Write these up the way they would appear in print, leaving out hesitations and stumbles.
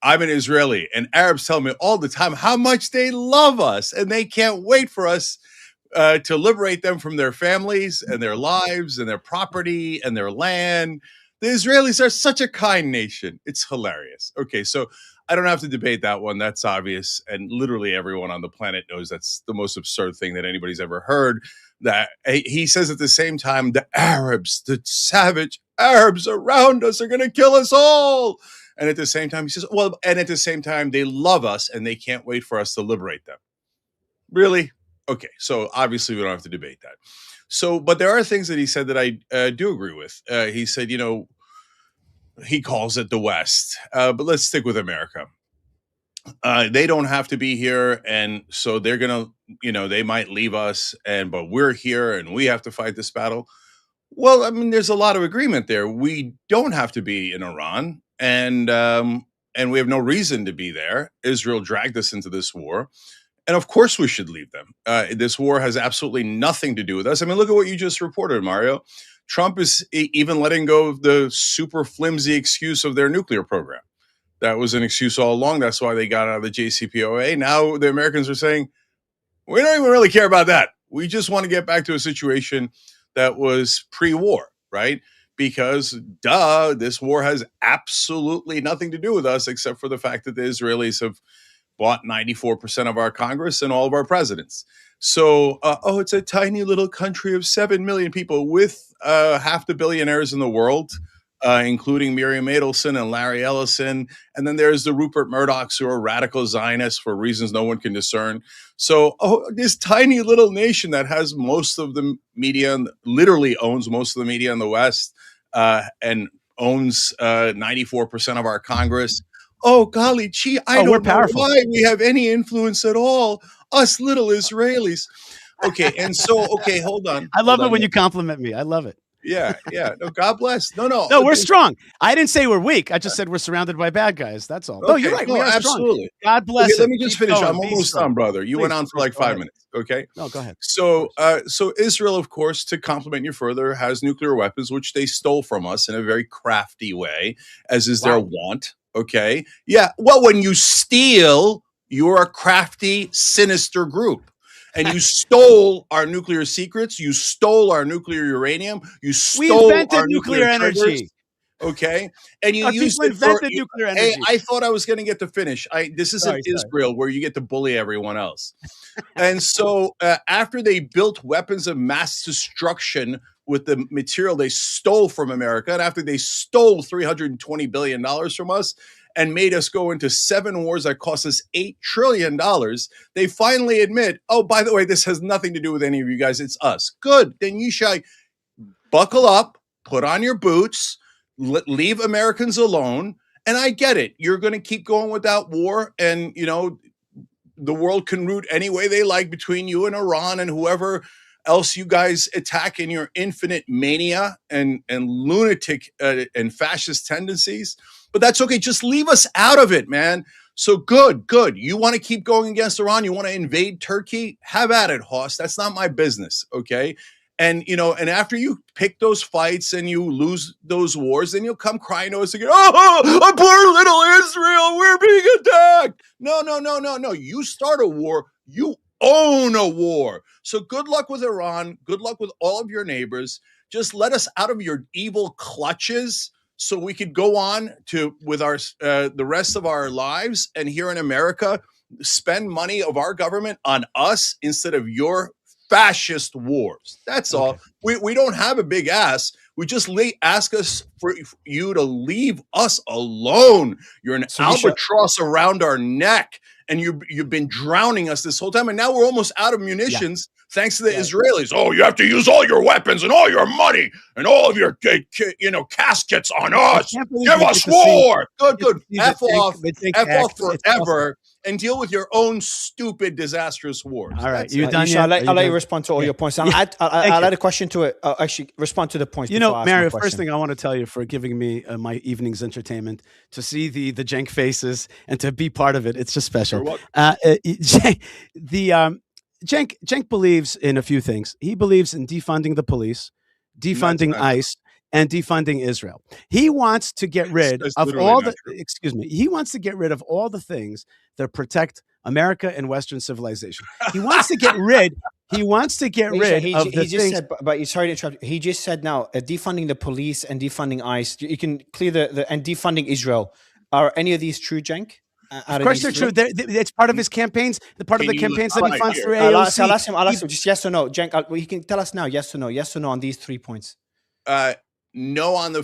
I'm an Israeli, and Arabs tell me all the time how much they love us, and they can't wait for us to liberate them from their families and their lives and their property and their land. The Israelis are such a kind nation. It's hilarious. Okay, so I don't have to debate that one. That's obvious. And literally everyone on the planet knows that's the most absurd thing that anybody's ever heard. That he says at the same time, the Arabs, the savage Arabs around us are going to kill us all. And at the same time, he says, well, and at the same time, they love us and they can't wait for us to liberate them. Really? Okay. So obviously we don't have to debate that. So, but there are things that he said that I do agree with. He said, you know, he calls it the West, but let's stick with America. They don't have to be here, and so they're gonna, you know, they might leave us, but we're here, and we have to fight this battle. Well, I mean, there's a lot of agreement there. We don't have to be in Iran, and we have no reason to be there. Israel dragged us into this war, and of course we should leave them. This war has absolutely nothing to do with us. I mean, look at what you just reported, Mario. Trump is even letting go of the super flimsy excuse of their nuclear program. That was an excuse all along. That's why they got out of the JCPOA. Now the Americans are saying, we don't even really care about that. We just want to get back to a situation that was pre-war, right? Because, this war has absolutely nothing to do with us except for the fact that the Israelis have bought 94% of our Congress and all of our presidents. So, it's a tiny little country of 7 million people with half the billionaires in the world, including Miriam Adelson and Larry Ellison. And then there's the Rupert Murdochs, who are radical Zionists for reasons no one can discern. So this tiny little nation that has most of the media, literally owns most of the media in the West, and owns 94% of our Congress. Oh, golly gee, I don't know why we have any influence at all, us little Israelis. Okay, and so, okay, hold on. I love it when you compliment me. I love it. Yeah. No, God bless. No, we're strong. I didn't say we're weak. I just said we're surrounded by bad guys. That's all. Okay, no, you're right. We are absolutely strong. God bless. Okay, let me just finish. I'm almost done, brother. You went on for like 5 minutes. Okay. No, go ahead. So Israel, of course, to compliment you further, has nuclear weapons, which they stole from us in a very crafty way, as is their wont. Okay. Yeah. Well, when you steal, you're a crafty, sinister group. And you stole our nuclear secrets. You stole our nuclear uranium. You stole our nuclear energy. Okay, and you used it for nuclear energy. Hey, I thought I was going to get to finish. This isn't Israel where you get to bully everyone else. And so after they built weapons of mass destruction with the material they stole from America, and after they stole $320 billion from us, and made us go into 7 wars that cost us $8 trillion, they finally admit, oh, by the way, this has nothing to do with any of you guys. It's us. Good. Then Yishai, buckle up, put on your boots, leave Americans alone. And I get it. You're going to keep going without war. And, you know, the world can root any way they like between you and Iran and whoever else you guys attack in your infinite mania and lunatic and fascist tendencies. But that's okay. Just leave us out of it, man. So good. You want to keep going against Iran? You want to invade Turkey? Have at it, Hoss. That's not my business, okay? And, you know, and after you pick those fights and you lose those wars, then you'll come crying to us again. Oh, poor little Israel. We're being attacked. No. You start a war. You own a war. So good luck with Iran. Good luck with all of your neighbors. Just let us out of your evil clutches, so we could go on with our the rest of our lives, and here in America, spend money of our government on us instead of your fascist wars. That's all. We don't have a big ass. We just ask us for you to leave us alone. You're an albatross around our neck, and you've been drowning us this whole time, and now we're almost out of munitions. Thanks to the Israelis. Oh, you have to use all your weapons and all your money and all of your, caskets on us. Give us war. Good. F off forever and deal with your own stupid, disastrous wars. All right. You done? I'll let you respond to all your points. I'll add a question to it. Actually, respond to the points. You know, Mario, first thing I want to tell you for giving me my evening's entertainment, to see the Cenk faces and to be part of it. It's just special. Cenk believes in a few things. He believes in defunding the police, defunding ICE, and defunding Israel. He wants to get rid That's of literally all not the, true. excuse me, he wants to get rid of all the things that protect America and Western civilization. He wants to get rid of the he just things. said, but sorry to interrupt. He just said now defunding the police and defunding ICE. You can clear the and defunding Israel. Are any of these true, Cenk? Of course they're true. It's part of his campaigns. The part of the campaigns that he funds through AOC. I'll ask him just yes or no. Cenk, he can tell us now yes or no on these 3 points. No on the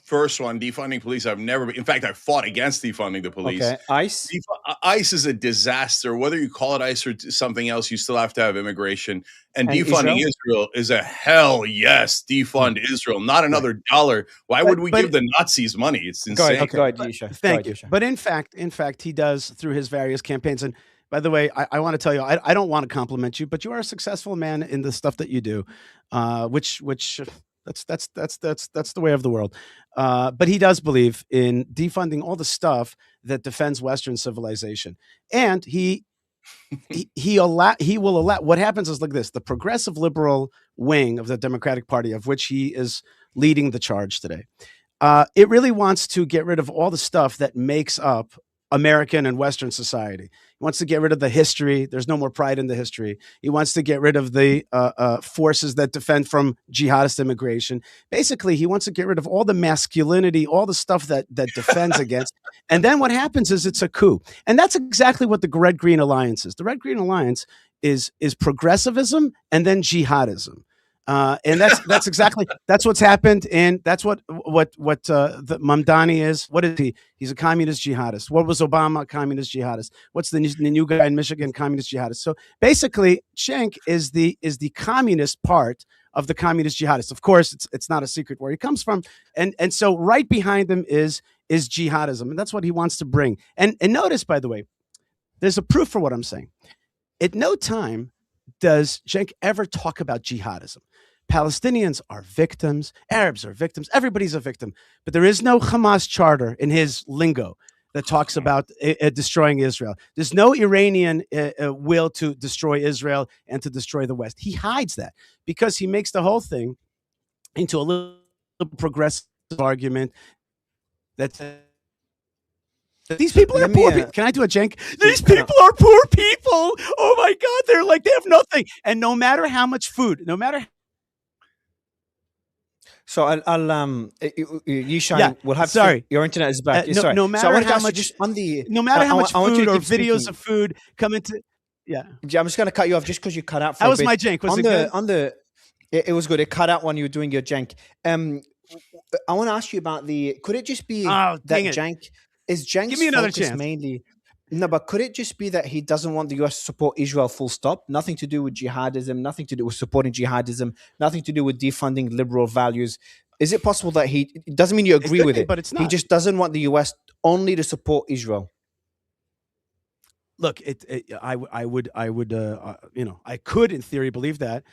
first one, defunding police. I've never been. In fact, I fought against defunding the police. Okay, ICE? ICE is a disaster. Whether you call it ICE or something else, you still have to have immigration. And defunding Israel is a hell yes. Defund Israel, not another dollar. Why would we give the Nazis money? It's insane. Go ahead, Yishai. Thank you. But in fact, he does through his various campaigns. And by the way, I want to tell you, I don't want to compliment you, but you are a successful man in the stuff that you do, which. That's the way of the world. But he does believe in defunding all the stuff that defends Western civilization, and he will allow. What happens is like this: the progressive liberal wing of the Democratic Party, of which he is leading the charge today, it really wants to get rid of all the stuff that makes up American and Western society. He wants to get rid of the history. There's no more pride in the history. He wants to get rid of the forces that defend from jihadist immigration. Basically, he wants to get rid of all the masculinity, all the stuff that defends against. And then what happens is it's a coup. And that's exactly what the Red Green Alliance is. The Red Green Alliance is progressivism and then jihadism. And that's exactly what's happened, and that's what the Mamdani is. What is he? He's a communist jihadist. What was Obama? A communist jihadist. What's the new guy in Michigan? Communist jihadist. So basically, Cenk is the communist part of the communist jihadist. Of course, it's not a secret where he comes from, and so right behind him is jihadism, and that's what he wants to bring. And notice, by the way, there's a proof for what I'm saying. At no time does Cenk ever talk about jihadism. Palestinians are victims. Arabs are victims. Everybody's a victim. But there is no Hamas charter in his lingo that talks about destroying Israel. There's no Iranian will to destroy Israel and to destroy the West. He hides that because he makes the whole thing into a little progressive argument that these people are poor people. Can I do a Cenk? These people are poor people. Oh my God, they're like, they have nothing. And no matter how much food, no matter. So I'll Yishai will have. Sorry, your internet is back. Sorry. No matter how much, just on the, no matter how much food or videos of food come into. Yeah, I'm just going to cut you off just because you cut out. That was my Cenk. Was it good? It was good. It cut out when you were doing your Cenk. I want to ask you about the. Could it just be that Cenk? Is Cenk's focus mainly? No, but could it just be that he doesn't want the US to support Israel full stop? Nothing to do with jihadism, nothing to do with supporting jihadism, nothing to do with defunding liberal values. Is it possible that it doesn't mean you agree with it, but it's not. He just doesn't want the US only to support Israel? Look, I would, I could in theory believe that.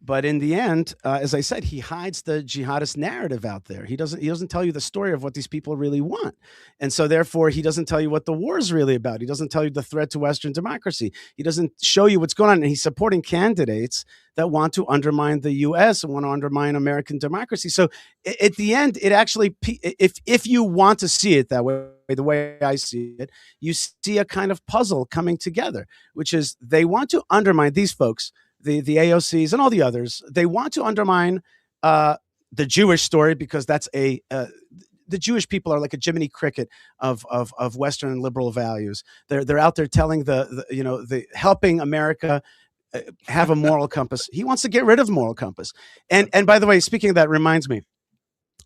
But in the end, as I said, he hides the jihadist narrative out there. He doesn't tell you the story of what these people really want. And so therefore, he doesn't tell you what the war is really about. He doesn't tell you the threat to Western democracy. He doesn't show you what's going on. And he's supporting candidates that want to undermine the U.S. and want to undermine American democracy. So at the end, it actually, if you want to see it that way, the way I see it, you see a kind of puzzle coming together, which is they want to undermine these folks, the AOCs and all the others. They want to undermine the Jewish story because that's the Jewish people are like a Jiminy Cricket of Western liberal values. They're out there telling the helping America have a moral compass. He wants to get rid of moral compass. And by the way, speaking of that, reminds me,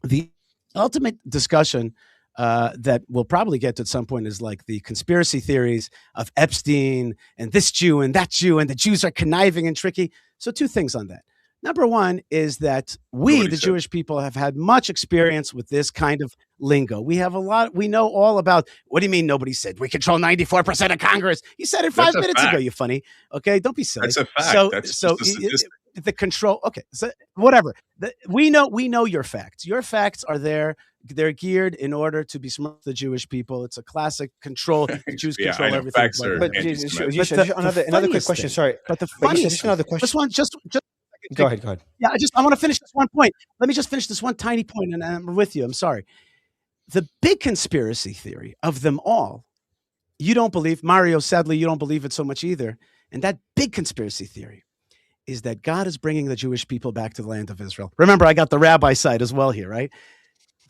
the ultimate discussion that we'll probably get to at some point is like the conspiracy theories of Epstein and this Jew and that Jew, and the Jews are conniving and tricky. So two things on that. Number one is that we, the Jewish people, have had much experience with this kind of lingo. We know all about, what do you mean nobody said? We control 94% of Congress. You said it 5 minutes ago, you funny. Okay, don't be silly. That's a fact. So the control, okay, so whatever. We know your facts. Your facts are there. They're geared in order to be smart to the Jewish people. It's a classic control. The Jews control everything. But another quick question. Sorry, but the funniest, just another question. Go ahead. Yeah, I want to finish this one point. Let me just finish this one tiny point, and I'm with you. I'm sorry. The big conspiracy theory of them all, you don't believe, Mario, sadly, you don't believe it so much either. And that big conspiracy theory is that God is bringing the Jewish people back to the land of Israel. Remember, I got the rabbi side as well here, right?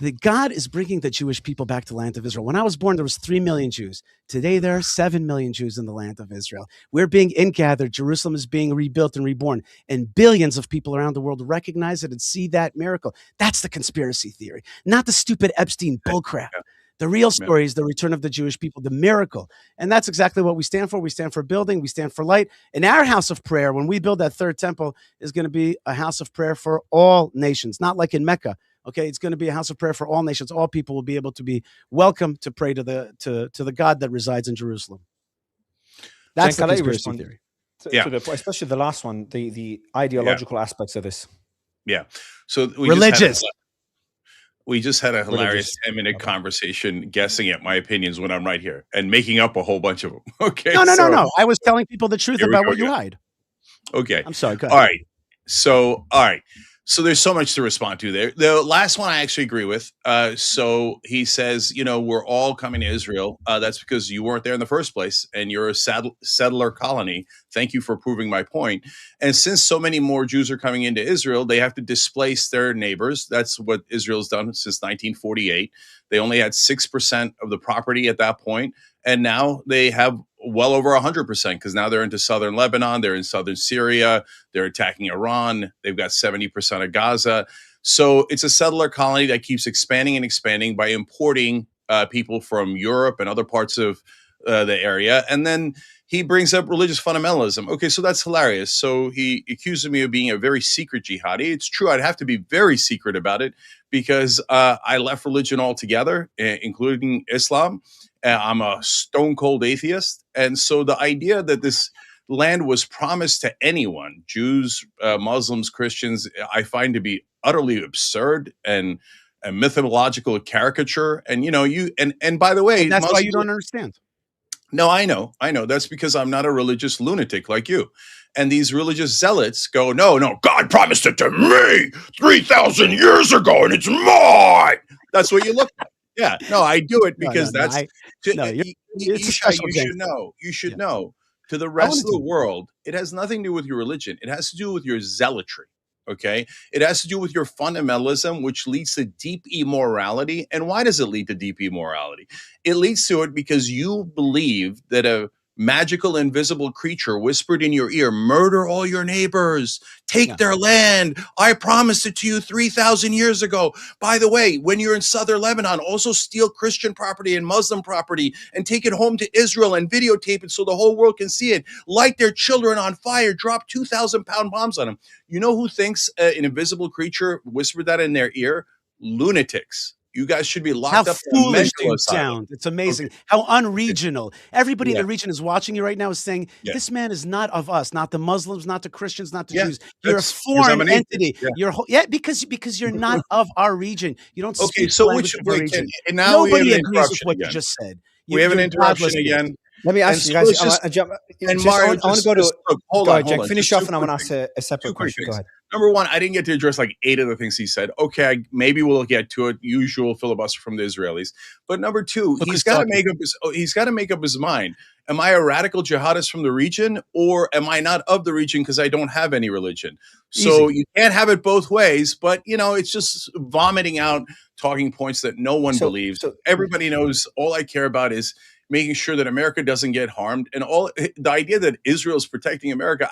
That God is bringing the Jewish people back to the land of Israel. When I was born, there was 3 million Jews. Today, there are 7 million Jews in the land of Israel. We're being ingathered. Jerusalem is being rebuilt and reborn. And billions of people around the world recognize it and see that miracle. That's the conspiracy theory, not the stupid Epstein bullcrap. The real story is the return of the Jewish people, the miracle. And that's exactly what we stand for. We stand for building. We stand for light. And our house of prayer, when we build that third temple, is going to be a house of prayer for all nations, not like in Mecca. Okay, it's going to be a house of prayer for all nations. All people will be able to be welcome to pray to the God that resides in Jerusalem. That's the conspiracy theory. Especially the last one, the ideological aspects of this. Yeah. So we just had a hilarious 10-minute conversation guessing at my opinions when I'm right here and making up a whole bunch of them. Okay. No. I was telling people the truth about what you hide. Okay. I'm sorry. Go ahead. All right. So there's so much to respond to there. The last one I actually agree with. So he says, we're all coming to Israel. That's because you weren't there in the first place and you're a settler colony. Thank you for proving my point. And since so many more Jews are coming into Israel, they have to displace their neighbors. That's what Israel's done since 1948. They only had 6% of the property at that point. And now they have well over 100% because now they're into southern Lebanon, they're in southern Syria, they're attacking Iran, they've got 70% of Gaza. So it's a settler colony that keeps expanding and expanding by importing people from Europe and other parts of the area. And then he brings up religious fundamentalism. Okay, so that's hilarious. So he accuses me of being a very secret jihadi. It's true, I'd have to be very secret about it because I left religion altogether, including Islam. I'm a stone cold atheist. And so the idea that this land was promised to anyone, Jews, Muslims, Christians, I find to be utterly absurd and a mythological caricature. And, and by the way, and that's Muslims, why you don't understand. No, I know. That's because I'm not a religious lunatic like you. And these religious zealots go, no, God promised it to me 3,000 years ago and it's mine. That's what you look at. Yeah, no, I do it because you should know. To the rest of the world, it has nothing to do with your religion. It has to do with your zealotry. Okay, it has to do with your fundamentalism, which leads to deep immorality. And why does it lead to deep immorality? It leads to it because you believe that a magical, invisible creature whispered in your ear, murder all your neighbors, take their land. I promised it to you 3,000 years ago. By the way, when you're in southern Lebanon, also steal Christian property and Muslim property and take it home to Israel and videotape it so the whole world can see it. Light their children on fire, drop 2,000-pound bombs on them. You know who thinks an invisible creature whispered that in their ear? Lunatics. You guys should be locked up. How foolish you sound. It's amazing. Okay. How unregional. Everybody in the region is watching you right now is saying, this man is not of us, not the Muslims, not the Christians, not the Jews. You're a foreign entity. Yeah. Because you're not of our region. You don't speak so which region. And now nobody agrees with what you just said. We have an interruption again. Let me ask you guys. I want to go to. Hold on, Cenk. Finish off, and I want to ask a separate question. Go ahead. Number one, I didn't get to address like 8 of the things he said. Okay, maybe we'll get to it. Usual filibuster from the Israelis. But number two, he's got to make up his mind. Am I a radical jihadist from the region, or am I not of the region because I don't have any religion? So you can't have it both ways. But it's just vomiting out talking points that no one believes. So everybody knows. All I care about is making sure that America doesn't get harmed. And the idea that Israel is protecting America,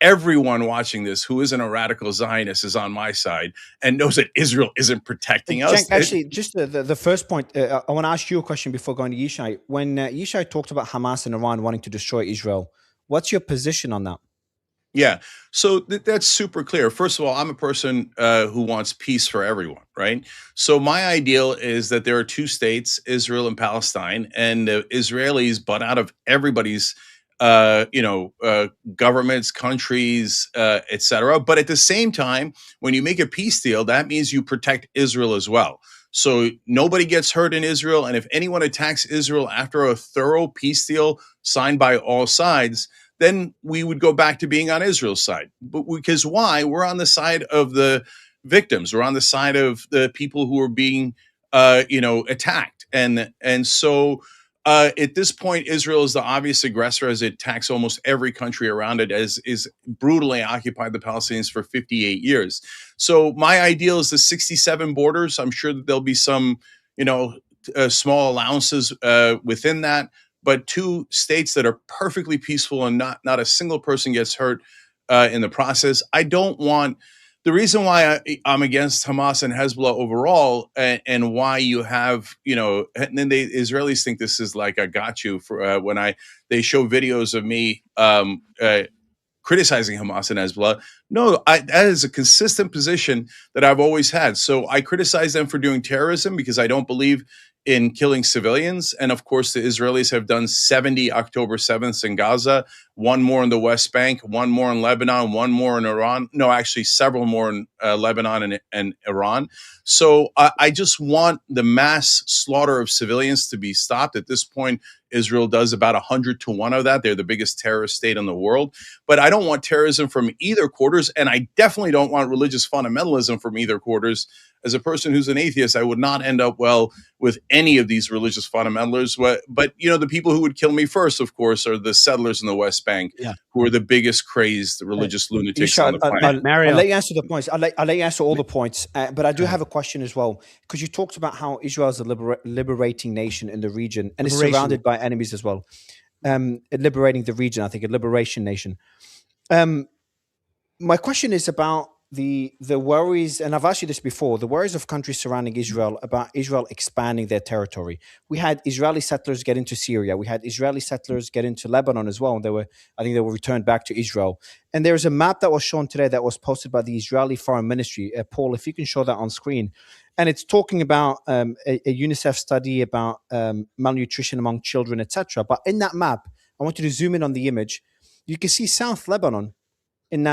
everyone watching this who isn't a radical Zionist is on my side and knows that Israel isn't protecting us. Cenk, actually, just the first point, I want to ask you a question before going to Yishai. When Yishai talked about Hamas and Iran wanting to destroy Israel, what's your position on that? Yeah, so that's super clear. First of all, I'm a person who wants peace for everyone, right? So my ideal is that there are 2 states, Israel and Palestine, and the Israelis butt out of everybody's governments, countries, etc. But at the same time, when you make a peace deal, that means you protect Israel as well. So nobody gets hurt in Israel. And if anyone attacks Israel after a thorough peace deal signed by all sides, then we would go back to being on Israel's side. But because why? We're on the side of the victims. We're on the side of the people who are being, attacked. And so at this point, Israel is the obvious aggressor as it attacks almost every country around it, as is brutally occupied the Palestinians for 58 years. So my ideal is the 67 borders. I'm sure that there'll be some, small allowances within that, but 2 states that are perfectly peaceful and not a single person gets hurt in the process. I don't want. The reason why I'm against Hamas and Hezbollah overall, and why you have, and then the Israelis think this is like I got you for when they show videos of me criticizing Hamas and Hezbollah. No, that is a consistent position that I've always had. So I criticize them for doing terrorism because I don't believe in killing civilians. And of course, the Israelis have done 70 October 7th in Gaza, 1 more in the West Bank, 1 more in Lebanon, 1 more in Iran. No, actually several more in Lebanon and Iran. So I just want the mass slaughter of civilians to be stopped. At this point, Israel does about 100 to 1 of that. They're the biggest terrorist state in the world. But I don't want terrorism from either quarters. And I definitely don't want religious fundamentalism from either quarters. As a person who's an atheist, I would not end up well with any of these religious fundamentalists. But the people who would kill me first, of course, are the settlers in the West Bank, who are the biggest crazy religious lunatics on the planet. I'll let you answer the points. I'll let you answer all the points. But I do have a question as well, because you talked about how Israel is a liberating nation in the region and is surrounded by enemies as well. Liberating the region, I think, a liberation nation. My question is about the worries, and I've asked you this before, the worries of countries surrounding Israel about Israel expanding their territory. We had Israeli settlers get into Syria. We had Israeli settlers get into Lebanon as well. And I think they were returned back to Israel. And there's a map that was shown today that was posted by the Israeli Foreign Ministry. Paul, if you can show that on screen. And it's talking about a UNICEF study about malnutrition among children, etc. But in that map, I want you to zoom in on the image. You can see South Lebanon in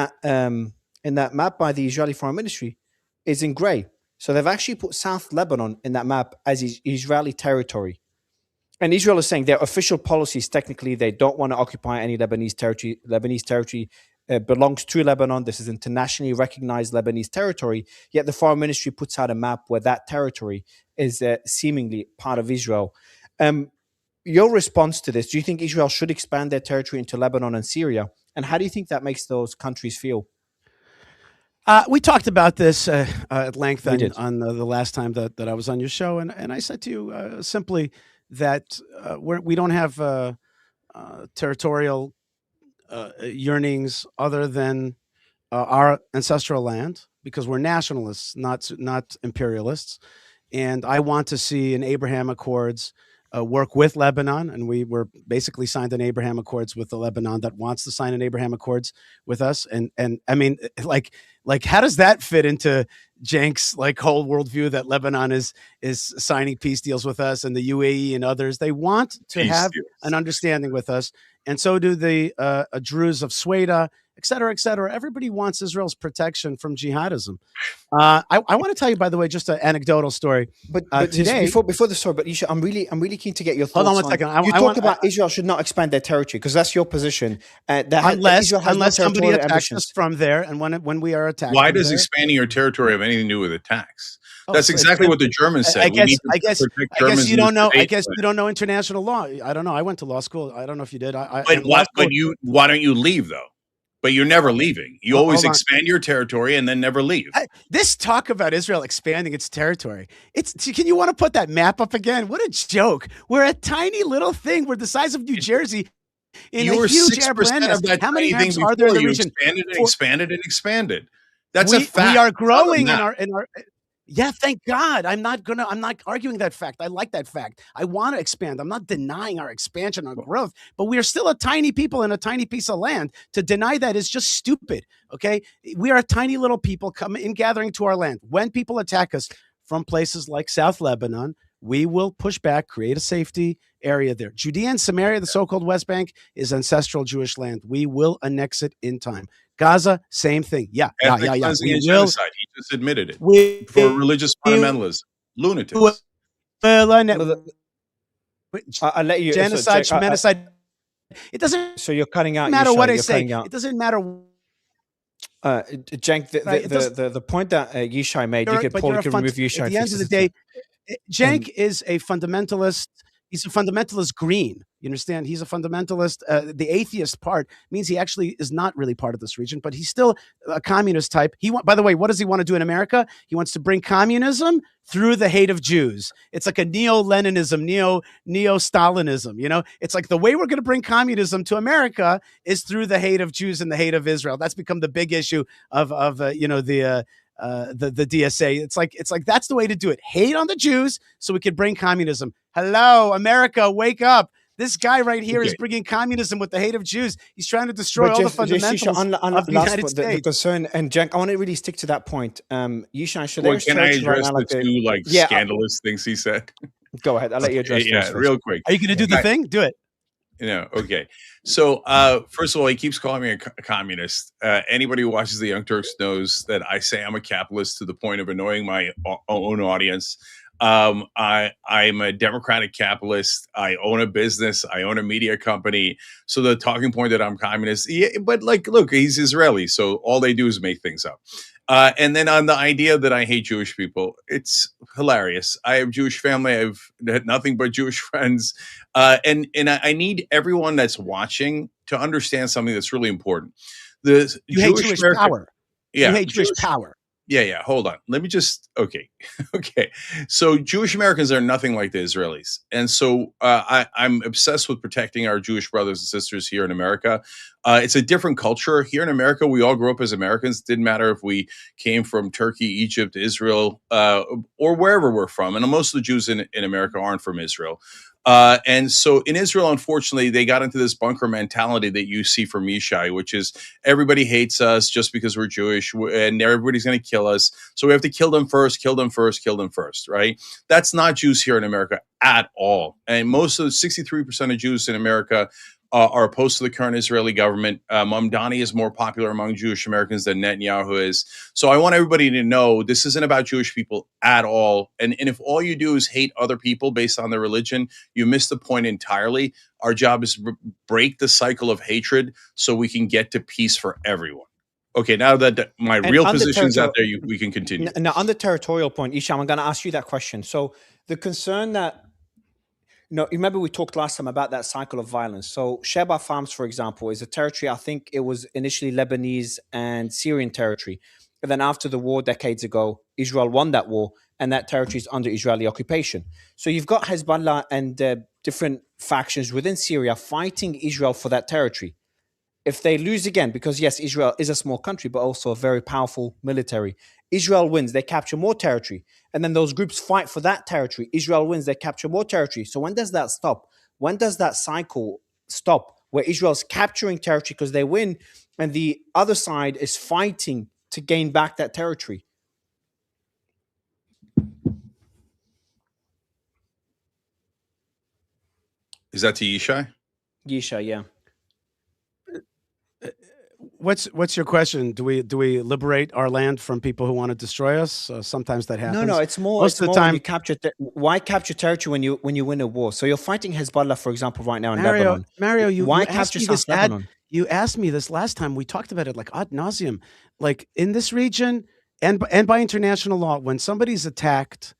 that map by the Israeli Foreign Ministry is in gray. So they've actually put South Lebanon in that map as Israeli territory. And Israel is saying their official policies, technically, they don't want to occupy any Lebanese territory. Lebanese territory belongs to Lebanon. This is internationally recognized Lebanese territory. Yet the Foreign Ministry puts out a map where that territory is seemingly part of Israel. Your response to this, do you think Israel should expand their territory into Lebanon and Syria? And how do you think that makes those countries feel? We talked about this at length on the last time that I was on your show, and I said to you simply that we don't have territorial yearnings other than our ancestral land, because we're nationalists, not imperialists, and I want to see an Abraham Accords work with Lebanon, and we were basically signed an Abraham Accords with the Lebanon that wants to sign an Abraham Accords with us. And I mean, like how does that fit into Cenk's whole worldview that Lebanon is signing peace deals with us, and the UAE and others? They want to have an understanding with us, and so do the Druze of Sweda, et cetera, et cetera. Everybody wants Israel's protection from jihadism. I want to tell you, by the way, just an anecdotal story. But today, before the story, but Yishai, I'm really keen to get your thoughts. Hold on one second. You talk about Israel should not expand their territory, because that's your position. Unless somebody attacks us from there, and when we are attacked. Why does expanding your territory have anything to do with attacks? That's exactly what the Germans said. I guess you don't know. I guess you don't know international law. I don't know. I went to law school. I don't know if you did. Why don't you leave though? But you're never leaving. You always expand your territory and then never leave. This talk about Israel expanding its territory. Can you want to put that map up again? What a joke. We're a tiny little thing. We're the size of New Jersey. In a huge Arab landmass. How many Arabs are there in the region? Expanded and expanded. That's a fact. We are growing in our. Yeah, thank God. I'm not arguing that fact. I like that fact. I want to expand. I'm not denying our expansion, our growth, but we are still a tiny people in a tiny piece of land. To deny that is just stupid. Okay. We are a tiny little people gathering to our land. When people attack us from places like South Lebanon, we will push back, create a safety area there. Judea and Samaria, the so-called West Bank, is ancestral Jewish land. We will annex it in time. Gaza, same thing. Yeah. Genocide. He just admitted it. For religious fundamentalism. Lunatics. I'll let you. Genocide. It doesn't. So you're cutting out. Matter Yishai, what I say. It doesn't matter. Cenk, the point that Yishai made, you could remove Yishai. At the end of the day, Cenk is a fundamentalist. He's a fundamentalist green. You understand? He's a fundamentalist. The atheist part means he actually is not really part of this region, but he's still a communist type. By the way, what does he want to do in America? He wants to bring communism through the hate of Jews. It's like a neo-Leninism, neo-Stalinism. You know, it's like the way we're going to bring communism to America is through the hate of Jews and the hate of Israel. That's become the big issue of the DSA. It's like that's the way to do it. Hate on the Jews so we can bring communism. Hello, America, wake up. This guy right here is bringing communism with the hate of Jews. He's trying to destroy all the fundamentals of the United States. The concern, and Cenk, I want to really stick to that point. Yishai, can I address the two scandalous things he said? Go ahead. I'll let you address those real quick. Are you going to do the thing? Do it. Okay. So, first of all, he keeps calling me a communist. Anybody who watches the Young Turks knows that I say I'm a capitalist to the point of annoying my own audience. I'm a democratic capitalist. I own a business. I own a media company. So the talking point that I'm communist, but look, he's Israeli. So all they do is make things up. And then on the idea that I hate Jewish people, it's hilarious. I have Jewish family. I've had nothing but Jewish friends. And I need everyone that's watching to understand something that's really important. You hate Jewish power. Yeah. You hate Jewish power. Yeah. Hold on. Let me just, okay. So Jewish Americans are nothing like the Israelis. And so I'm obsessed with protecting our Jewish brothers and sisters here in America. It's a different culture. Here in America, we all grew up as Americans. It didn't matter if we came from Turkey, Egypt, Israel, or wherever we're from. And most of the Jews in America aren't from Israel. And so in Israel, unfortunately, they got into this bunker mentality that you see from Yishai, which is everybody hates us just because we're Jewish and everybody's going to kill us. So we have to kill them first, right? That's not Jews here in America at all. And most of the 63% of Jews in America are opposed to the current Israeli government. Mamdani is more popular among Jewish Americans than Netanyahu is. So I want everybody to know this isn't about Jewish people at all. And if all you do is hate other people based on their religion, you miss the point entirely. Our job is to break the cycle of hatred so we can get to peace for everyone. Okay, now that my real position's out there, we can continue. Now, on the territorial point, Isham, I'm going to ask you that question. So the concern that you remember we talked last time about that cycle of violence. So Sheba Farms, for example, is a territory, I think it was initially Lebanese and Syrian territory. And then after the war decades ago, Israel won that war and that territory is under Israeli occupation. So you've got Hezbollah and different factions within Syria fighting Israel for that territory. If they lose again, because yes, Israel is a small country, but also a very powerful military. Israel wins, they capture more territory. And then those groups fight for that territory. Israel wins, they capture more territory. So when does that stop? When does that cycle stop? Where Israel's capturing territory because they win and the other side is fighting to gain back that territory? Is that to Yishai? Yishai, yeah. What's your question? Do we liberate our land from people who want to destroy us? Sometimes that happens. No, it's more. Most of the time, why capture territory when you win a war? So you're fighting Hezbollah, for example, right now in Lebanon. Mario, why capture South Lebanon? You asked me this last time. We talked about it like ad nauseum. Like in this region and by international law, when somebody's attacked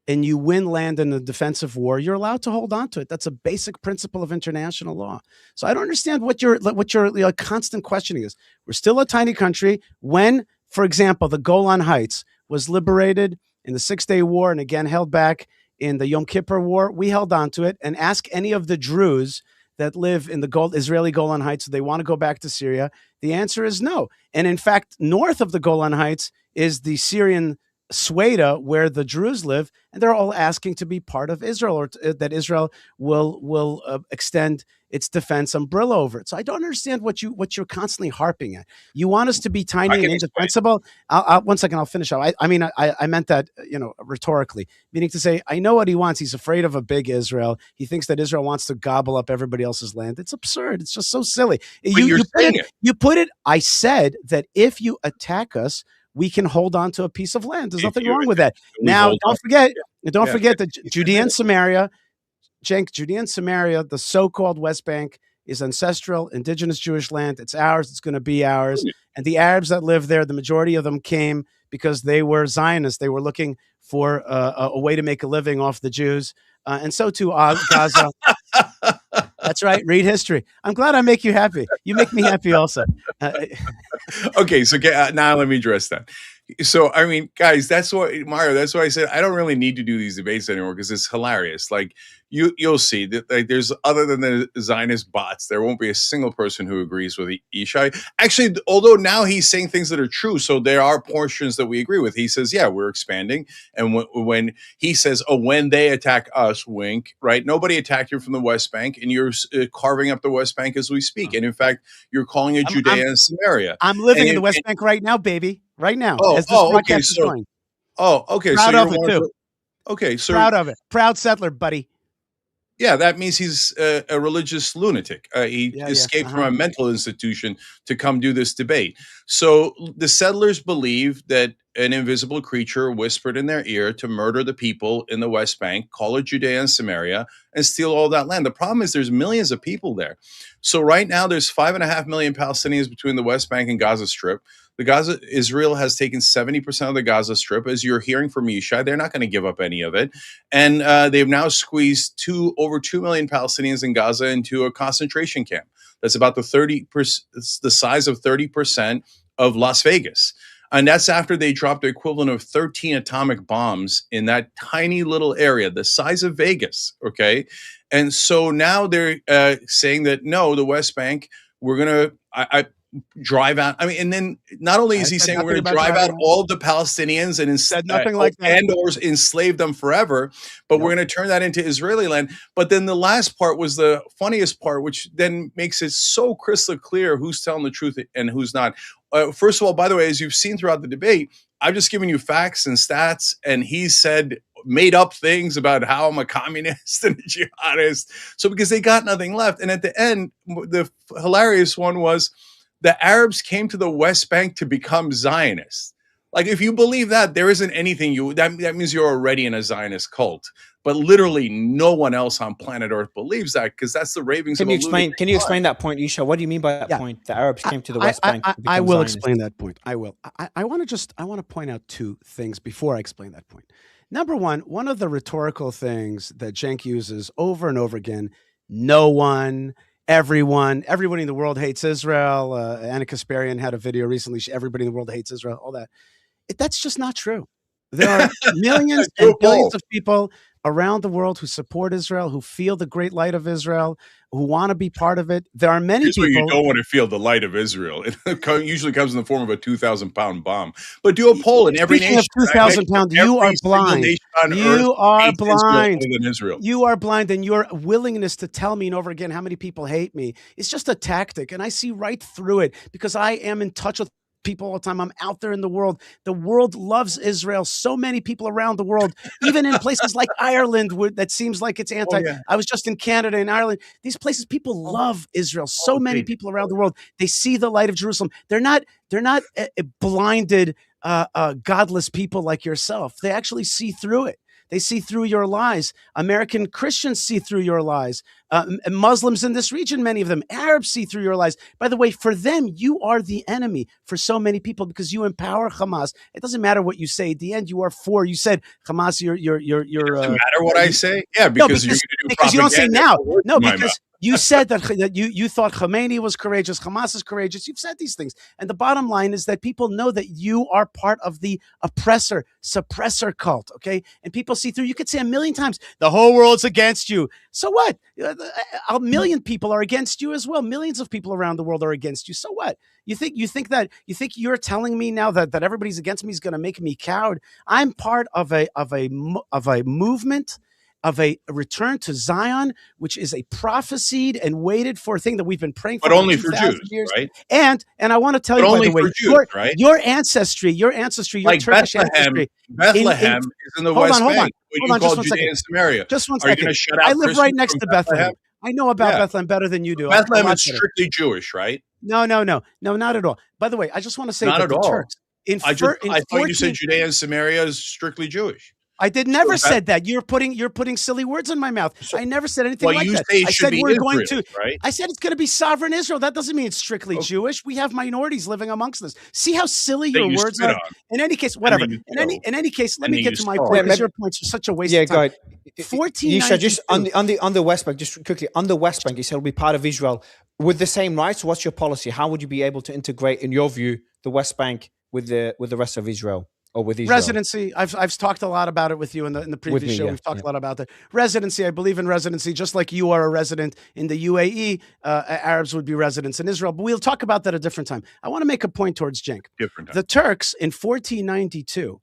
and you win land in a defensive war, you're allowed to hold on to it. That's a basic principle of international law. So I don't understand what your constant questioning is. We're still a tiny country. When, for example, the Golan Heights was liberated in the 6-Day War and again held back in the Yom Kippur War, we held on to it. And ask any of the Druze that live in the Israeli Golan Heights if they want to go back to Syria. The answer is no. And in fact, north of the Golan Heights is the Syrian Sweda, where the Druze live, and they're all asking to be part of Israel, or that Israel will extend its defense umbrella over it. So I don't understand what you're constantly harping at. You want us to be tiny and indefensible? One second, I'll finish up. I mean, I meant that rhetorically, meaning to say I know what he wants. He's afraid of a big Israel. He thinks that Israel wants to gobble up everybody else's land. It's absurd. It's just so silly. You put it. I said that if you attack us, we can hold on to a piece of land. There's nothing wrong with that. Now, don't forget that Judea and Samaria, Cenk, Judea and Samaria, the so-called West Bank, is ancestral, indigenous Jewish land. It's ours. It's going to be ours. And the Arabs that live there, the majority of them came because they were Zionists. They were looking for a way to make a living off the Jews. And so too Gaza. That's right. Read history. I'm glad I make you happy. You make me happy also. Okay, so now let me address that. So, I mean, guys, that's why, Mario, that's why I said I don't really need to do these debates anymore, because it's hilarious. Like, you'll see that, like, there's, other than the Zionist bots, there won't be a single person who agrees with Yishai. Actually, although now he's saying things that are true, so there are portions that we agree with. He says, yeah, we're expanding. And when he says, oh, when they attack us, wink, right? Nobody attacked you from the West Bank, and you're carving up the West Bank as we speak. And in fact, you're calling it Judea and Samaria. I'm living in the West Bank right now, baby. Right now, as this broadcast is going. Okay. Proud of it too. Okay, so proud of it. Proud settler, buddy. Yeah, that means he's a religious lunatic. He escaped from a mental institution to come do this debate. So the settlers believe that an invisible creature whispered in their ear to murder the people in the West Bank, call it Judea and Samaria, and steal all that land. The problem is there's millions of people there. So right now there's 5.5 million Palestinians between the West Bank and Gaza Strip. Israel has taken 70% of the Gaza Strip. As you're hearing from Yishai, they're not going to give up any of it. And they've now squeezed over 2 million Palestinians in Gaza into a concentration camp. That's about the size of 30% of Las Vegas. And that's after they dropped the equivalent of 13 atomic bombs in that tiny little area, the size of Vegas, okay? And so now they're saying that, no, the West Bank, we're going to drive out. I mean, and then not only is he saying we're going to drive out all the Palestinians and or enslave them forever, but we're going to turn that into Israeli land. But then the last part was the funniest part, which then makes it so crystal clear who's telling the truth and who's not. First of all, by the way, as you've seen throughout the debate, I've just given you facts and stats, and he said made up things about how I'm a communist and a jihadist. So because they got nothing left. And at the end, the hilarious one was, the Arabs came to the West Bank to become Zionists. Like, if you believe that, there isn't anything that means you're already in a Zionist cult. But literally no one else on planet Earth believes that, because that's the ravings of a lunatic. Can you explain that point, Yishai? What do you mean by that point? The Arabs came to the West Bank. I will explain that point. I will. I want to point out two things before I explain that point. Number one of the rhetorical things that Cenk uses over and over again, no one, everybody in the world hates Israel. Anna Kasparian had a video recently. Everybody in the world hates Israel, all that. That's just not true. There are millions and billions of people around the world who support Israel, who feel the great light of Israel, who want to be part of it. There are many people. You don't want to feel the light of Israel. It usually comes in the form of a 2,000-pound bomb. But do a poll in every nation. 2,000 pounds. You are blind. You are blind. You are blind, and your willingness to tell me and over again how many people hate me is just a tactic, and I see right through it because I am in touch with people all the time. I'm out there in the world. The world loves Israel. So many people around the world, even in places like Ireland, that seems like it's anti. I was just in Canada and Ireland. These places, people love Israel. So many people around the world, they see the light of Jerusalem. They're not blinded, godless people like yourself. They actually see through it. They see through your lies. American Christians see through your lies. Muslims in this region, many of them, Arabs see through your lies. By the way, for them, you are the enemy for so many people because you empower Hamas. It doesn't matter what you say. At the end, you are for. You said Hamas. You're. It doesn't matter what I say. Yeah, because you're going to do because you don't say now. No, because you said that you thought Khomeini was courageous. Hamas is courageous. You've said these things, and the bottom line is that people know that you are part of the oppressor, suppressor cult. Okay, and people see through. You could say a million times, the whole world's against you. So what? A million people are against you as well. Millions of people around the world are against you. So what? You think you're telling me now that everybody's against me is going to make me coward? I'm part of a movement, of a return to Zion, which is a prophesied and waited for thing that we've been praying for. But only for Jews, years. Right? And I want to tell you, by the way, Jews, your ancestry, your like Turkish ancestry. Bethlehem is in the West Bank. Hold on, just 1 second. Samaria. Just 1 second. I live right next to Bethlehem. I know about Bethlehem better than you do. Bethlehem is strictly Jewish, right? No, not at all. By the way, I just want to say not that at all. Turks, I thought you said Judea and Samaria is strictly Jewish. I did never said that. You're putting silly words in my mouth. I never said anything like that. I said we're going to. Right? I said it's going to be sovereign Israel. That doesn't mean it's strictly Jewish. We have minorities living amongst us. See how silly your words are. In any case, whatever. In any case, let me get to my point because your points are such a waste of time. 1492. Just on the West Bank, just quickly on the West Bank, you said it'll be part of Israel with the same rights. What's your policy? How would you be able to integrate, in your view, the West Bank with the rest of Israel? Or with Israel? Residency. I've talked a lot about it with you in the previous show. We've talked a lot about that. Residency. I believe in residency, just like you are a resident in the UAE. Arabs would be residents in Israel, but we'll talk about that a different time. I want to make a point towards Cenk. The Turks in 1492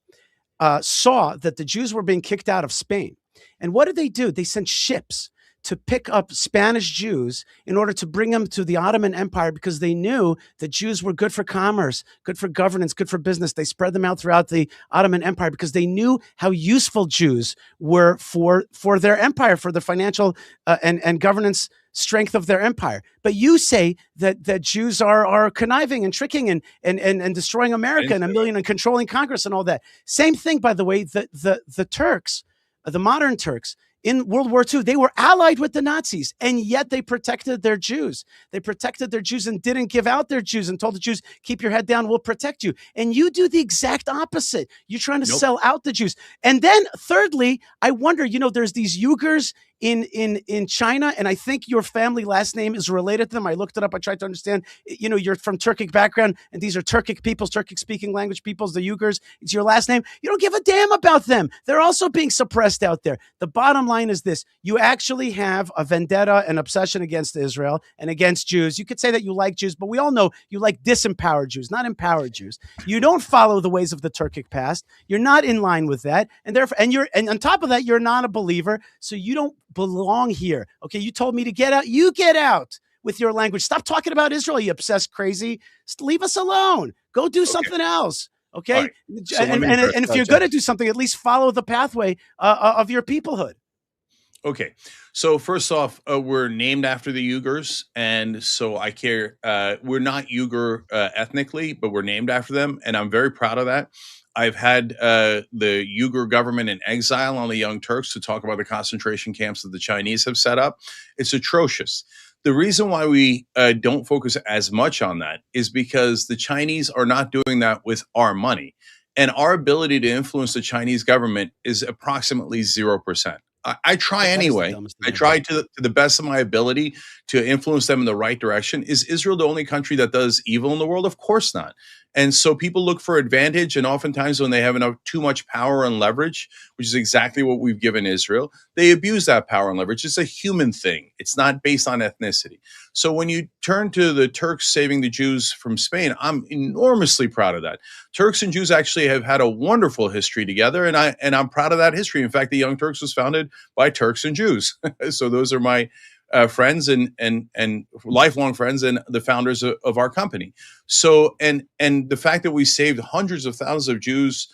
saw that the Jews were being kicked out of Spain. And what did they do? They sent ships to pick up Spanish Jews in order to bring them to the Ottoman Empire because they knew that Jews were good for commerce, good for governance, good for business. They spread them out throughout the Ottoman Empire because they knew how useful Jews were for their empire, for the financial and governance strength of their empire. But you say that Jews are conniving and tricking and destroying America and controlling Congress and all that. Same thing, by the way, the Turks, the modern Turks, in World War II, they were allied with the Nazis, and yet they protected their Jews. They protected their Jews and didn't give out their Jews and told the Jews, keep your head down, we'll protect you. And you do the exact opposite. You're trying to sell out the Jews. And then thirdly, I wonder, there's these Uyghurs in China, and I think your family last name is related to them. I looked it up. I tried to understand. You're from Turkic background, and these are Turkic peoples, Turkic-speaking language peoples, the Uyghurs. It's your last name. You don't give a damn about them. They're also being suppressed out there. The bottom line is this. You actually have a vendetta, an obsession against Israel and against Jews. You could say that you like Jews, but we all know you like disempowered Jews, not empowered Jews. You don't follow the ways of the Turkic past. You're not in line with that. And therefore, and on top of that, you're not a believer. So you don't belong here. Okay, you told me to get out. You get out with your language. Stop talking about Israel, you obsessed crazy. Leave us alone. Go do something else. Okay, right. So and if you're going to do something, at least follow the pathway of your peoplehood. Okay, so first off, we're named after the Uyghurs, and so I care. We're not Uyghur ethnically, but we're named after them, and I'm very proud of that. I've had the Uyghur government in exile on the Young Turks to talk about the concentration camps that the Chinese have set up. It's atrocious. The reason why we don't focus as much on that is because the Chinese are not doing that with our money. And our ability to influence the Chinese government is approximately 0%. I try anyway. I try to the best of my ability to influence them in the right direction. Is Israel the only country that does evil in the world? Of course not. And so people look for advantage, and oftentimes when they have too much power and leverage, which is exactly what we've given Israel, they abuse that power and leverage. It's a human thing. It's not based on ethnicity. So when you turn to the Turks saving the Jews from Spain, I'm enormously proud of that. Turks and Jews actually have had a wonderful history together, and I'm proud of that history. In fact, the Young Turks was founded by Turks and Jews. So those are my friends and lifelong friends and the founders of our company. So and the fact that we saved hundreds of thousands of Jews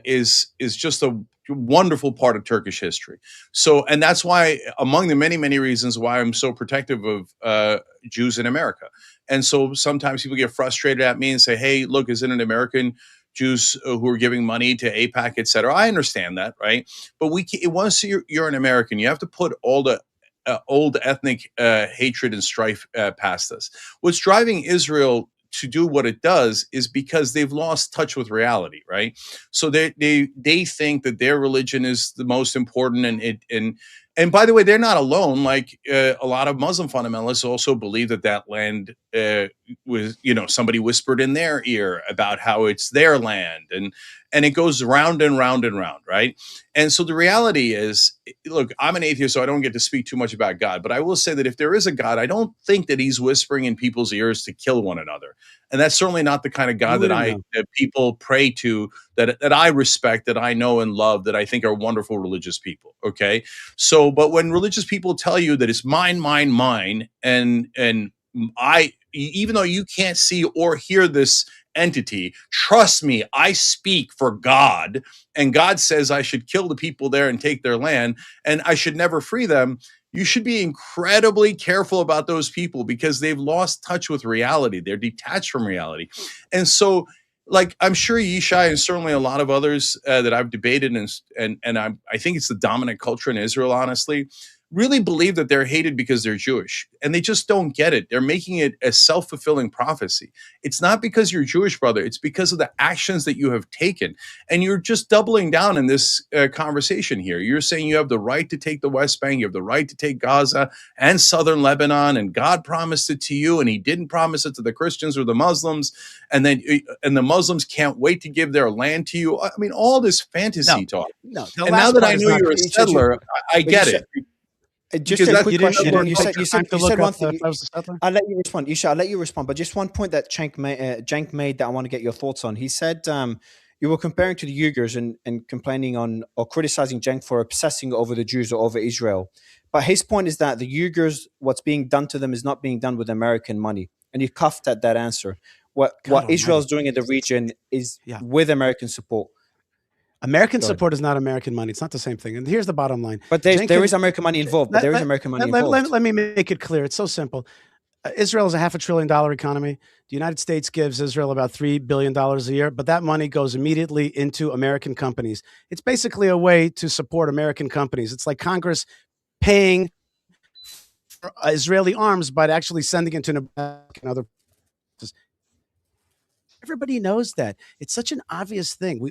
is just a wonderful part of Turkish history. So, and that's why, among the many, many reasons why I'm so protective of Jews in America. And so sometimes people get frustrated at me and say, hey, look, isn't it American Jews who are giving money to AIPAC, et cetera? I understand that, right? But once you're an American, you have to put all the old ethnic hatred and strife past us. What's driving Israel to do what it does is because they've lost touch with reality, right? So they think that their religion is the most important, and by the way, they're not alone. Like a lot of Muslim fundamentalists also believe that land was, somebody whispered in their ear about how it's their land, and it goes round and round and round, right? And so the reality is, look, I'm an atheist, so I don't get to speak too much about God, but I will say that if there is a God, I don't think that he's whispering in people's ears to kill one another. And that's certainly not the kind of God that people pray to, that I respect, that I know and love, that I think are wonderful religious people. Okay. So, but when religious people tell you that it's mine, mine, mine, and even though you can't see or hear this entity, trust me, I speak for God, and God says I should kill the people there and take their land, and I should never free them. You should be incredibly careful about those people because they've lost touch with reality. They're detached from reality. And so like I'm sure Yishai and certainly a lot of others that I've debated and I think it's the dominant culture in Israel, honestly, really believe that they're hated because they're Jewish, and they just don't get it. They're making it a self-fulfilling prophecy. It's not because you're Jewish, brother. It's because of the actions that you have taken, and you're just doubling down in this conversation here. You're saying you have the right to take the West Bank, you have the right to take Gaza and southern Lebanon, and God promised it to you, and He didn't promise it to the Christians or the Muslims, and the Muslims can't wait to give their land to you. I mean, all this fantasy talk. No, and now that I know you're a settler, I get it. Just a quick question. You said one thing. I'll let you respond. Yishai, I'll let you respond. But just one point that Cenk made that I want to get your thoughts on. He said you were comparing to the Uyghurs and complaining on or criticizing Cenk for obsessing over the Jews or over Israel. But his point is that the Uyghurs, what's being done to them is not being done with American money. And you cuffed at that answer. What Israel's doing in the region is with American support. American support is not American money. It's not the same thing. And here's the bottom line. But there is American money involved. But there is American money involved. Let me make it clear. It's so simple. Israel is a $500 billion economy. The United States gives Israel about $3 billion a year, but that money goes immediately into American companies. It's basically a way to support American companies. It's like Congress paying for Israeli arms, but actually sending it to Nebraska and other places. Everybody knows that. It's such an obvious thing.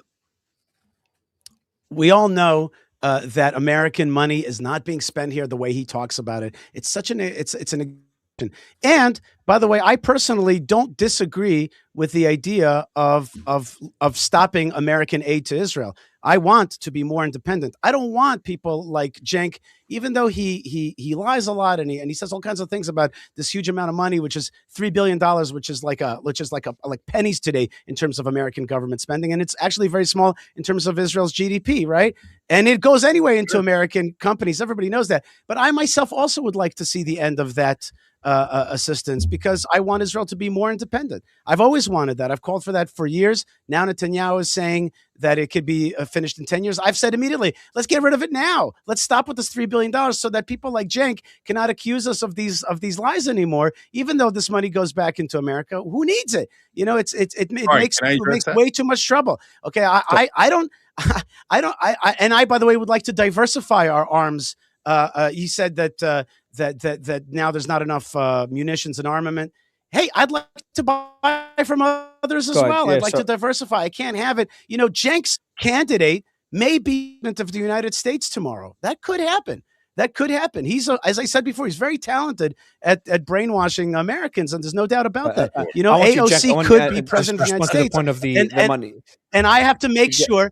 We all know that American money is not being spent here the way he talks about it. It's such an and by the way, I personally don't disagree with the idea of stopping American aid to Israel. I want to be more independent. I don't want people like Cenk, even though he lies a lot and he says all kinds of things about this huge amount of money, which is $3 billion, which is like pennies today in terms of American government spending, and it's actually very small in terms of Israel's GDP, right? And it goes anyway into American companies. Everybody knows that. But I myself also would like to see the end of that assistance because I want Israel to be more independent. I've always wanted that. I've called for that for years. Now Netanyahu is saying that it could be finished in 10 years. I've said immediately, let's get rid of it now. Let's stop with this $3 billion so that people like Cenk cannot accuse us of these lies anymore, even though this money goes back into America. Who needs it? You know, it makes way too much trouble. Okay, I don't, and I, by the way, would like to diversify our arms. He said that now there's not enough munitions and armament. Hey, I'd like to buy from others as well. I'd like to diversify. I can't have it. You know, Cenk's candidate may be of the United States tomorrow. That could happen. He's, as I said before, he's very talented at brainwashing Americans, and there's no doubt about that. You know, AOC could be president of the United States. Point of the money. And I have to make sure,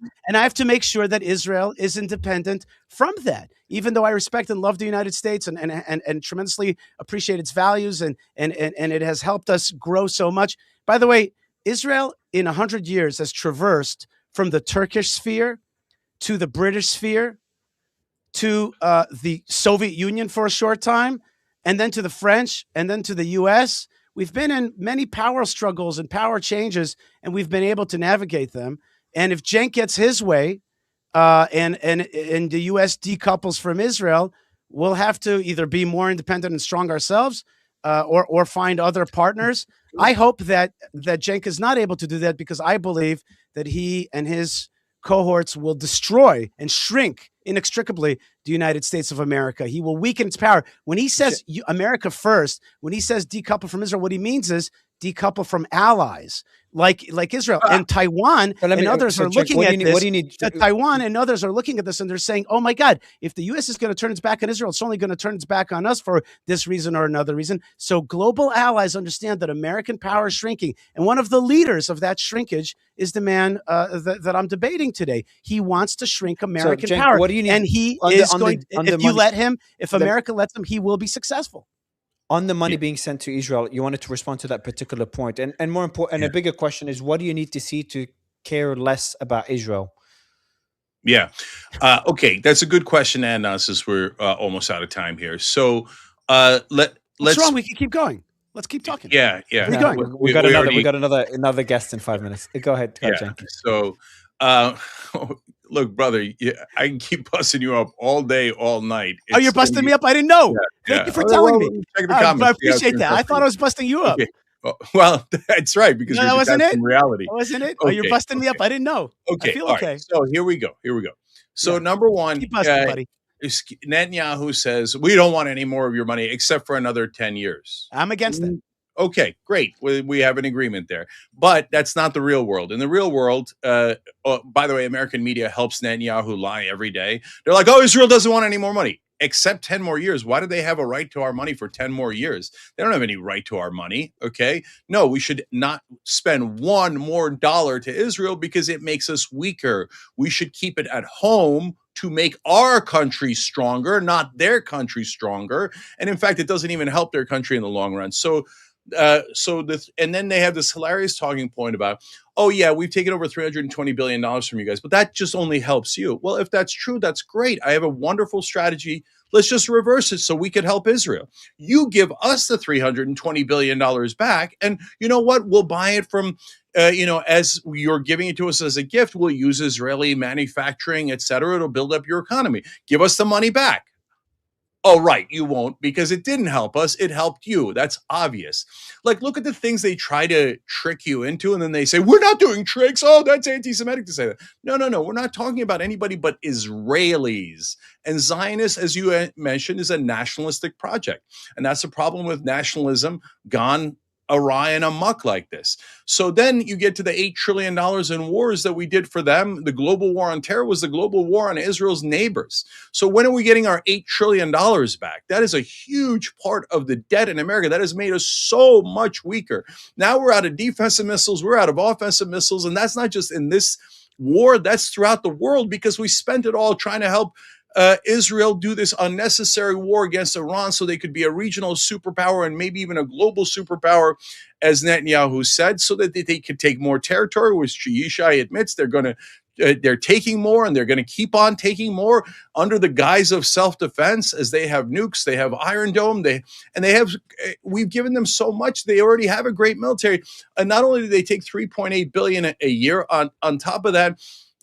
that Israel is independent from that. Even though I respect and love the United States and tremendously appreciate its values and it has helped us grow so much. By the way, Israel in 100 years has traversed from the Turkish sphere to the British sphere to the Soviet Union for a short time, and then to the French, and then to the U.S. We've been in many power struggles and power changes, and we've been able to navigate them. And if Cenk gets his way, and the U.S. decouples from Israel, we'll have to either be more independent and strong ourselves, or find other partners. I hope that Cenk is not able to do that because I believe that he and his cohorts will destroy and shrink inextricably the United States of America. He will weaken its power. When he says America first, when he says decouple from Israel, what he means is decouple from allies like Israel and Taiwan and others are looking at this. Taiwan and others are looking at this and they're saying, oh my God, if the U.S. is going to turn its back on Israel, it's only going to turn its back on us for this reason or another reason. So global allies understand that American power is shrinking. And one of the leaders of that shrinkage is the man that I'm debating today. He wants to shrink American power. What do you need? And he is going, if America lets him, he will be successful. On the money being sent to Israel, you wanted to respond to that particular point. And more important, a bigger question is, what do you need to see to care less about Israel? Yeah. Okay. That's a good question, Anna, since we're almost out of time here. So let's... What's wrong? We can keep going. Let's keep talking. Yeah. We got another guest in 5 minutes. Go ahead, Cenk. So, look, brother, I can keep busting you up all day, all night. You're busting me up? I didn't know. Thank you for telling me. Check the comments. I appreciate that. I thought I was busting you up. Okay. Well, that's right, because no, you're that wasn't it. reality. That wasn't it. Okay, oh, you're busting me up. I didn't know. Okay, I feel all okay. right. So here we go. So number one, keep busting, buddy. Netanyahu says we don't want any more of your money except for another 10 years. I'm against it. Okay, great. We have an agreement there. But that's not the real world. In the real world, by the way, American media helps Netanyahu lie every day. They're like, oh, Israel doesn't want any more money. Except 10 more years. Why do they have a right to our money for 10 more years? They don't have any right to our money, okay? No, we should not spend $1 more to Israel because it makes us weaker. We should keep it at home to make our country stronger, not their country stronger. And in fact, it doesn't even help their country in the long run. And then they have this hilarious talking point about, oh yeah, we've taken over $320 billion from you guys, but that just only helps you. Well, if that's true, that's great. I have a wonderful strategy. Let's just reverse it so we could help Israel. You give us the $320 billion back, and you know what? We'll buy it from, as you're giving it to us as a gift, we'll use Israeli manufacturing, et cetera. It'll build up your economy. Give us the money back. Oh, right, you won't, because it didn't help us. It helped you. That's obvious. Like, look at the things they try to trick you into, and then they say, we're not doing tricks. Oh, that's anti-Semitic to say that. No. We're not talking about anybody but Israelis. And Zionist, as you mentioned, is a nationalistic project. And that's the problem with nationalism gone awry and amok like this. So then you get to the $8 trillion in wars that we did for them. The global war on terror was the global war on Israel's neighbors. So when are we getting our $8 trillion back? That is a huge part of the debt in America. That has made us so much weaker. Now we're out of defensive missiles. We're out of offensive missiles. And that's not just in this war. That's throughout the world because we spent it all trying to help Israel do this unnecessary war against Iran so they could be a regional superpower and maybe even a global superpower, as Netanyahu said, so that they could take more territory, which Yishai admits they're taking more, and they're going to keep on taking more under the guise of self-defense, as they have nukes, they have Iron Dome, we've given them so much. They already have a great military. And not only do they take $3.8 billion a year, on top of that,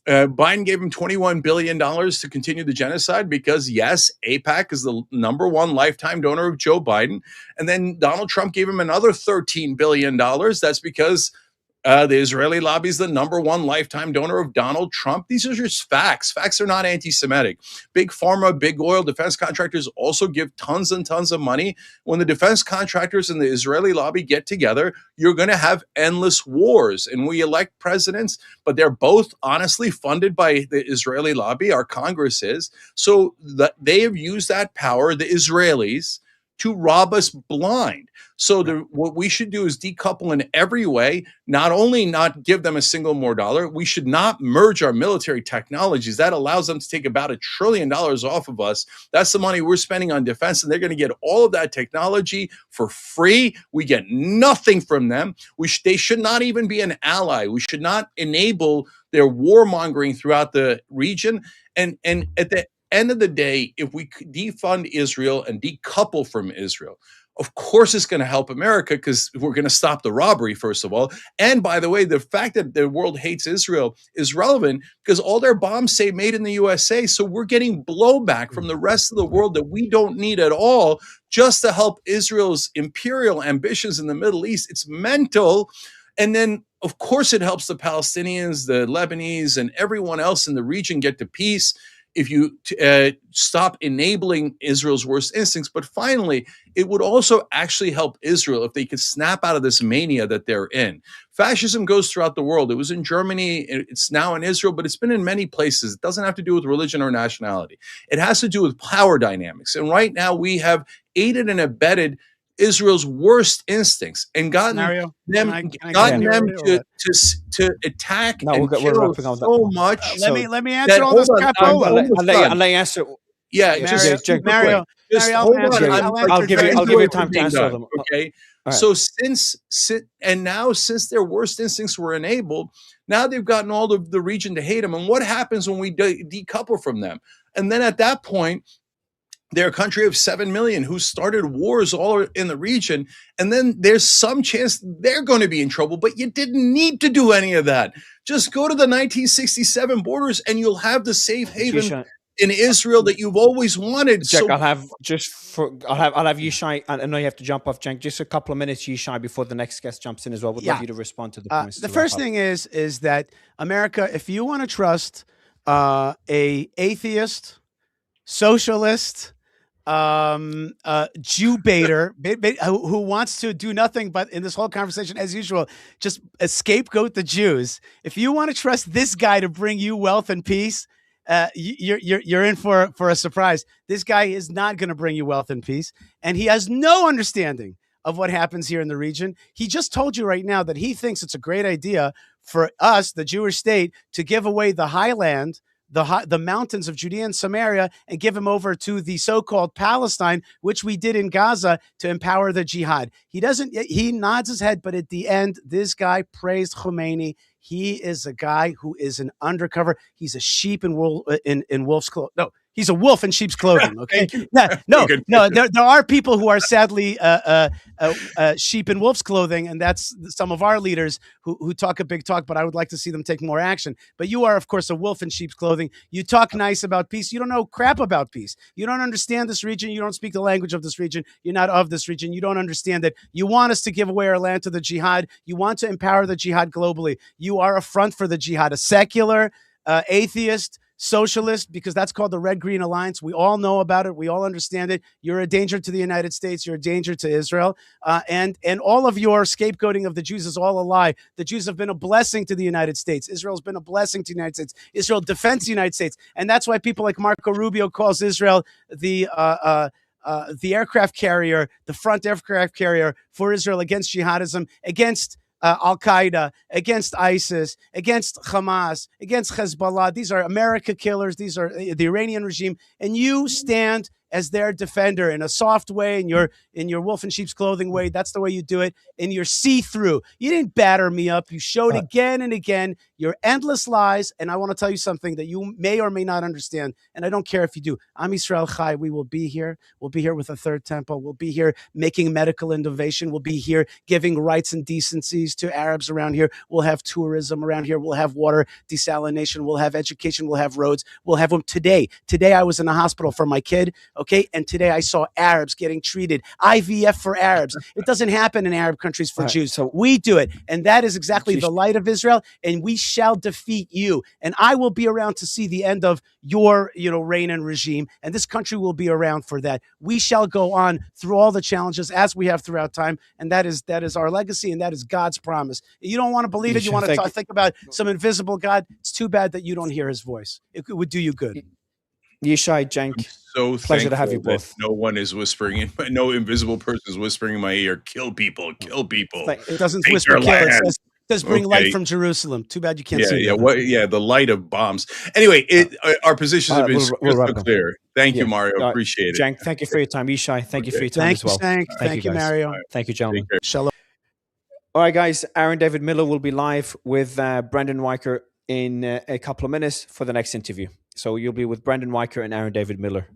Biden gave him $21 billion to continue the genocide because, yes, AIPAC is the #1 lifetime donor of Joe Biden. And then Donald Trump gave him another $13 billion. That's because the Israeli lobby is the #1 lifetime donor of Donald Trump. These are just facts. Facts are not anti-Semitic. Big pharma, big oil, defense contractors also give tons and tons of money. When the defense contractors and the Israeli lobby get together, you're going to have endless wars. And we elect presidents, but they're both honestly funded by the Israeli lobby. Our Congress is. So they have used that power, the Israelis, to rob us blind. So what we should do is decouple in every way, not only not give them a single more dollar, we should not merge our military technologies. That allows them to take about $1 trillion off of us. That's the money we're spending on defense, and they're going to get all of that technology for free. We get nothing from them. They should not even be an ally. We should not enable their warmongering throughout the region. And at the end of the day, if we defund Israel and decouple from Israel, of course it's going to help America because we're going to stop the robbery, first of all. And by the way, the fact that the world hates Israel is relevant because all their bombs say made in the USA. So we're getting blowback from the rest of the world that we don't need at all just to help Israel's imperial ambitions in the Middle East. It's mental. And then, of course, it helps the Palestinians, the Lebanese, and everyone else in the region get to peace if you stop enabling Israel's worst instincts. But finally, it would also actually help Israel if they could snap out of this mania that they're in. Fascism goes throughout the world. It was in Germany. It's now in Israel, but it's been in many places. It doesn't have to do with religion or nationality. It has to do with power dynamics. And right now we have aided and abetted Israel's worst instincts and gotten them to attack and kill so much. Let me answer all this crap. I'll let you answer. Yeah, Mario, I'll give you time to answer them. Okay. Right. So since their worst instincts were enabled, now they've gotten all of the region to hate them. And what happens when we decouple from them? And then at that point, they're a country of 7 million who started wars all in the region. And then there's some chance they're going to be in trouble, but you didn't need to do any of that. Just go to the 1967 borders and you'll have the safe haven in Israel that you've always wanted. Cenk, I'll have Yishai. I know you have to jump off, Cenk. Just a couple of minutes, Yishai, before the next guest jumps in as well. Would love you to respond to the points. The first thing is that America, if you want to trust a atheist, socialist, Jew baiter who wants to do nothing but in this whole conversation, as usual, just scapegoat the Jews. If you want to trust this guy to bring you wealth and peace, you're in for a surprise. This guy is not going to bring you wealth and peace, and he has no understanding of what happens here in the region. He just told you right now that he thinks it's a great idea for us, the Jewish state, to give away the highland, the mountains of Judea and Samaria, and give them over to the so-called Palestine, which we did in Gaza to empower the jihad. He nods his head, but at the end, this guy praised Khomeini. He is a guy who is an undercover. He's a sheep in wolf's clothing. No, he's a wolf in sheep's clothing. Okay. No. There are people who are sadly sheep in wolf's clothing, and that's some of our leaders who talk a big talk. But I would like to see them take more action. But you are, of course, a wolf in sheep's clothing. You talk nice about peace. You don't know crap about peace. You don't understand this region. You don't speak the language of this region. You're not of this region. You don't understand that. You want us to give away our land to the jihad. You want to empower the jihad globally. You are a front for the jihad, a secular, atheist, socialist, because that's called the Red-Green Alliance. We all know about it. We all understand it. You're a danger to the United States. You're a danger to Israel. And all of your scapegoating of the Jews is all a lie. The Jews have been a blessing to the United States. Israel's been a blessing to the United States. Israel defends the United States. And that's why people like Marco Rubio calls Israel the aircraft carrier, the front aircraft carrier for Israel against jihadism, against Al-Qaeda, against ISIS, against Hamas, against Hezbollah. These are America killers. These are the Iranian regime. And you stand as their defender in a soft way, in your wolf in sheep's clothing way. That's the way you do it. And you're see-through. You didn't batter me up. You showed again and again your endless lies. And I want to tell you something that you may or may not understand. And I don't care if you do. Am Yisrael Chai. We will be here. We'll be here with a third temple. We'll be here making medical innovation. We'll be here giving rights and decencies to Arabs around here. We'll have tourism around here. We'll have water desalination. We'll have education. We'll have roads. We'll have them today. Today I was in a hospital for my kid. Okay. And today I saw Arabs getting treated. IVF for Arabs. It doesn't happen in Arab countries for Jews. So we do it. And that is exactly the light of Israel. And we shall defeat you. And I will be around to see the end of your, reign and regime. And this country will be around for that. We shall go on through all the challenges as we have throughout time. And that is our legacy. And that is God's promise. You don't want to believe it. You want to think about some invisible God. It's too bad that you don't hear his voice. It would do you good. Yishai, Cenk, so pleasure to have you both. No one is whispering no invisible person is whispering in my ear, kill people, kill people. It doesn't whisper kill, it says bring light from Jerusalem. Too bad you can't see it. The light of bombs. Anyway, our positions have been crystal clear. Thank you, Mario. Appreciate it. Cenk, thank you for your time. Yishai, thank you for your time as well. Thank you, Mario. Thank you, gentlemen. Shalom. All right, guys. Aaron David Miller will be live with Brendan Weicker in a couple of minutes for the next interview. So you'll be with Brendan Weicker and Aaron David Miller